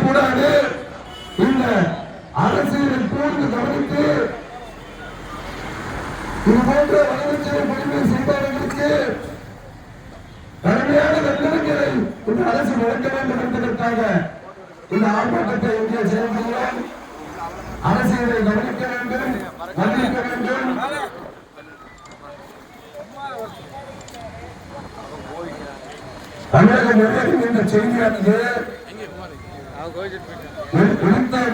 கூடாது. இந்த அரசியலை கூர்ந்து கவனித்து இது போன்ற வரதட்சணை பணிகளை செய்பவர்களுக்கு கடுமையான தண்டனைகளை இந்த அரசு வழங்க வேண்டும் என்பதற்காக இந்த ஆர்ப்பாட்டத்தை இங்கே செய்துள்ளோம். அரசியலை கவனிக்க வேண்டும், கவனிக்க வேண்டும். தமிழக முழுவதும் இந்த செய்தியானது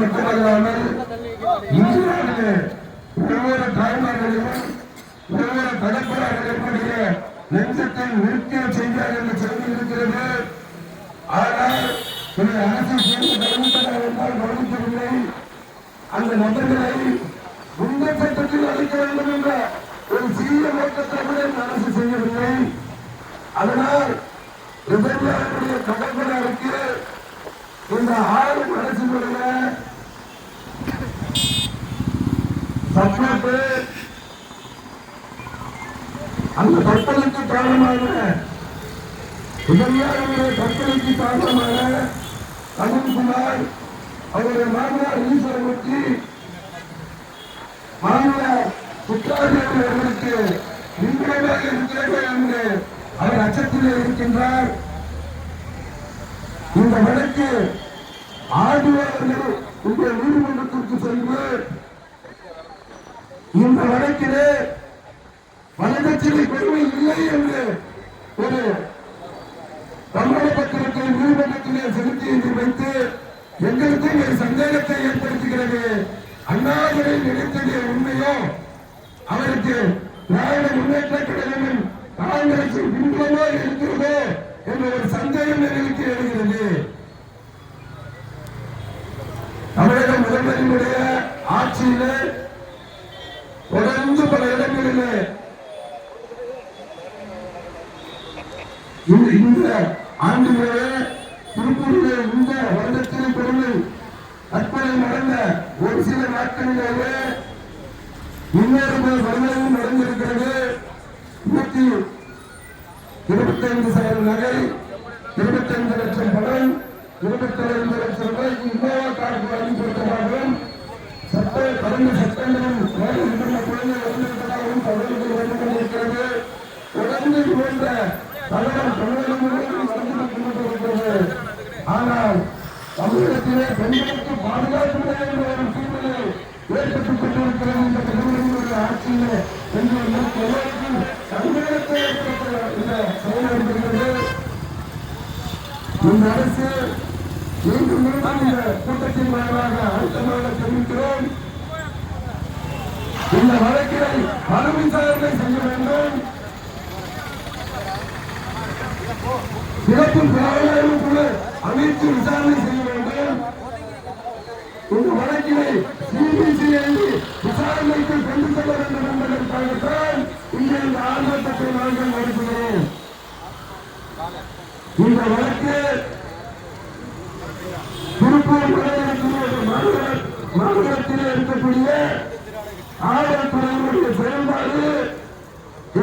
மட்டுமல்லாமல் இந்தியாவிலே ஒவ்வொரு தாய்மார்களையும் ஒவ்வொரு தகப்பனார்களுடைய நெஞ்சத்தை நிறுத்திய செய்தியாக இந்த செய்தி இருக்கிறது. ஆனால் அரசு செய்தி கவனித்தனர் என்றால் கவனிக்கவில்லை. அந்த நபர்களை இந்த சட்டத்தில் அளிக்க வேண்டும் என்ற ஒரு சிறிய நோக்கத்தை கூட அரசு செய்யவில்லை. அதனால் ரிசர்வ்டைய தகப்பனாருக்கு இந்த ஆளும் அரசுடைய சப்போர்ட்டு அந்த கற்பனைக்கு காரணமாக ரிசர்வ்டைய கற்பனைக்கு காரணமாக அருண்குமார் அவருடைய மாமனார் ஈஸ்வரமூர்த்தி மாமனார் குற்றாலியவர்களுக்கு நிம்மதியாக இருக்கிறார்கள் என்று அவர் அச்சத்திலே இருக்கின்றார். இந்த வழக்கு ஆடுவார்கள் இந்த நீதிமன்றத்திற்கு சென்று இந்த வழக்கிலே வரதட்சணை கொடுமை இல்லை என்று ஒரு பிரமாண பத்திரத்தை நீதிமன்றத்திலே செலுத்தி வைத்து எங்களுக்கு ஒரு சந்தேகத்தை ஏற்படுத்துகிறது. அண்ணாதுரை நினைத்தது உண்மையோ, அவருக்கு திராவிட முன்னேற்ற கழகமும் காங்கிரசின் பின்புலமோ இருக்கிறதோ என்ற ஒரு சந்தேகம் எங்களுக்கு எழுகிறது. தமிழக முதல்வரினுடைய ஆட்சியிலே தொடர்ந்து பல இடங்களிலே இந்த ஆண்டுகளே திருப்பூரிலே இந்த வரதட்சணை கொடுமை கற்பனை நடந்த ஒரு சில நாட்களிலேயே இன்னொரு வருமானம் நடந்திருக்கிறது. 125,000 நகை, 25 லட்சம் பணம், 25 லட்சம் ரூபாய்க்கு இன்னோவா கார்டு வாங்கி கொடுத்ததாகவும் கடந்த செப்டம்பரில் குழந்தை வந்திருப்பதாகவும் தகவல்கள் வந்து கொண்டிருக்கிறது. தொடர்ந்து போன்ற தகவல் தமிழகம் முழுவதும் நடந்து கொண்டிருக்கிறது. ஆனால் தமிழகத்திலே பெண்களுக்கு பாதுகாப்பு என்ற ஒரு சூழ்நிலை ஏற்பட்டுக் கொண்டிருக்கிறது. இந்த தமிழகத்தினுடைய ஆட்சியிலே பெண்களுக்கும் தமிழகத்தை இந்த செயல்படுகிறது. இந்த அரசு மீண்டும் மீண்டும் இந்த கூட்டத்தின் வாயிலாக அழுத்தமாக தெரிவிக்கிறோம். இந்த வழக்கினை மறு விசாரணை செய்ய வேண்டும். சிறப்பு புலனாய்வு குழு அமைத்து விசாரணை செய்ய வேண்டும். இந்த வழக்கினை சிபிசிஐ விசாரணைக்கு கொண்டு செல்ல வேண்டும் என்பதற்காகத்தான் இங்கே இந்த ஆர்ப்பாட்டத்தை நாங்கள் நடத்துகிறோம். இந்த வழக்கு திருப்பூர் மாநிலத்தில் இருக்கக்கூடிய காவல்துறையினுடைய செயல்பாடு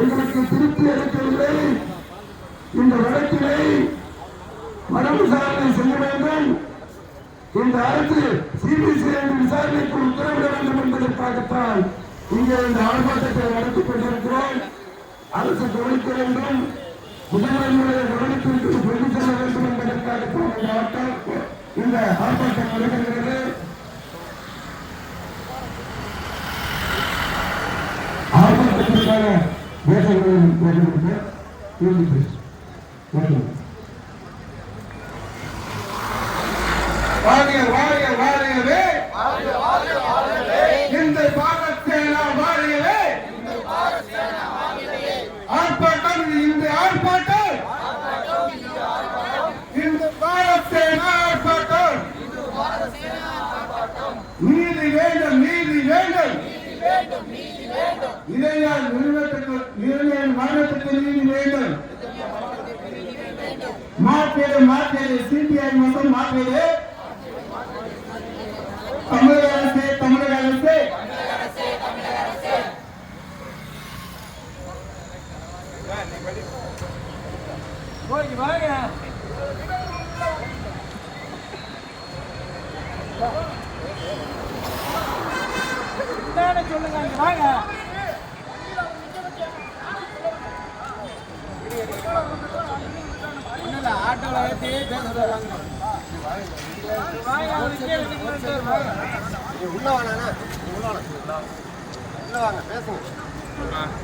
எங்களுக்கு திருப்தி அளிக்கவில்லை. இந்த வழக்கினை மறு விசாரணை செய்ய வேண்டும். இந்த அரசு சிபிசிஐ விசாரணைக்கு உத்தரவிட வேண்டும் என்பதற்காகத்தான் இங்கே இந்த ஆர்ப்பாட்டத்தை நடத்திக் கொண்டிருக்கிறோம். அரசு கவனிக்க வேண்டும், முதல்வருடைய கவனத்திற்கு கொண்டு செல்ல வேண்டும் என்பதற்காகத்தான் இந்த ஆர்ப்பாட்டம் நடைபெறுகிறது. ஆர்ப்பாட்டத்திற்கான வேலைகளை வாரிய வாரிய வாரியவே இந்த பாரத் சேனா வாரியவே ஆர்ப்பாட்டம் இந்த ஆர்ப்பாட்டம் இந்த பாரத் சேனா ஆர்ப்பாட்டம் நீதி வேண்டும் நீதி வேண்டும் இளைஞர் மாநிலத்துக்கு நீதி வேண்டும். மாற்றியது சிபிஐ மட்டும் மாற்றியது தமிழக அரசு சொல்லுங்க வாங்க. ஆட்டோல ஏற்றி பேசுறாங்க. உள்ள வாங்க, உள்ள வாங்க, பேசுங்க. உள்ள வாங்க.